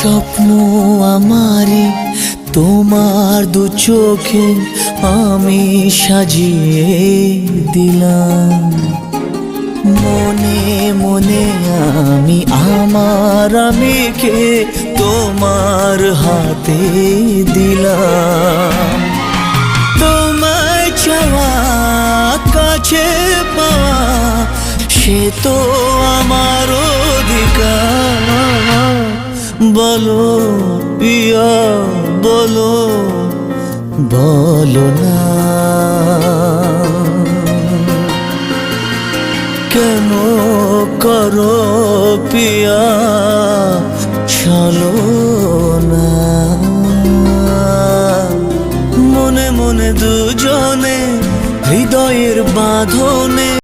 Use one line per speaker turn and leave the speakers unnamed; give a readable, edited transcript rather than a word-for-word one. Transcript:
স্বপ্ন আমারি তোমার দু চোখে আমি সাজিয়ে দিলাম। মনে মনে আমি আমার আমিকে তোমার হাতে দিলাম। তোমায় চাওয়া কাছে পাওয়া সে তো আমার অধিকার। বলো পিয়া বলো, বলো না কেন করো পিয়া চলো না। মনে মনে দুজনে হৃদয়ের বাঁধন